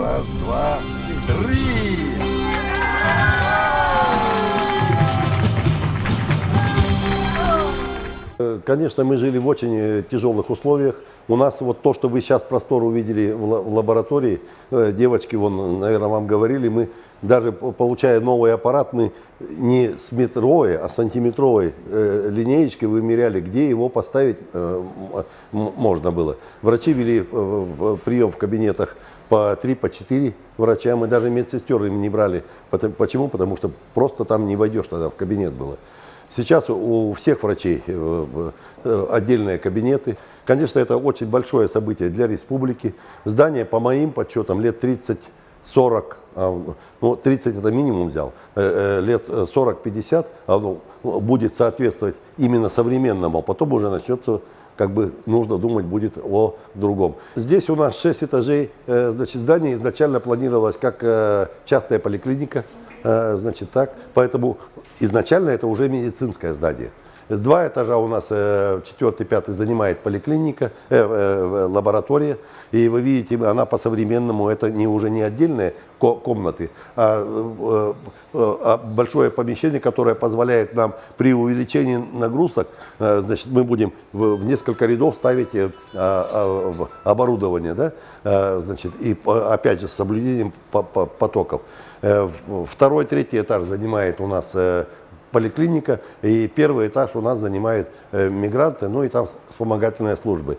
Раз, два, три. Конечно, мы жили в очень тяжелых условиях. У нас вот то, что вы сейчас простор увидели в лаборатории, девочки, вон, наверное, вам говорили, мы даже получая новый аппарат, мы не с метровой, а сантиметровой линеечкой вымеряли, где его поставить можно было. Врачи вели прием в кабинетах по 3, по 4 врача, мы даже медсестер им не брали. Почему? Потому что просто там не войдешь тогда в кабинет было. Сейчас у всех врачей отдельные кабинеты. Конечно, это очень большое событие для республики. Здание, по моим подсчетам, лет 30-40, ну 30 это минимум взял, лет 40-50 оно будет соответствовать именно современному, а потом уже начнется, как бы нужно думать будет о другом. Здесь у нас 6 этажей, значит, здание изначально планировалось как частная поликлиника, значит так, поэтому изначально это уже медицинское здание. 2 этажа у нас, 4-й, 5-й занимает поликлиника, лаборатория. И вы видите, она по-современному, это уже не отдельные комнаты, а большое помещение, которое позволяет нам при увеличении нагрузок, значит, мы будем в несколько рядов ставить оборудование, да? Значит, и опять же с соблюдением потоков. 2-й, 3-й этаж занимает у нас поликлиника, и 1-й этаж у нас занимают мигранты, ну и там вспомогательные службы.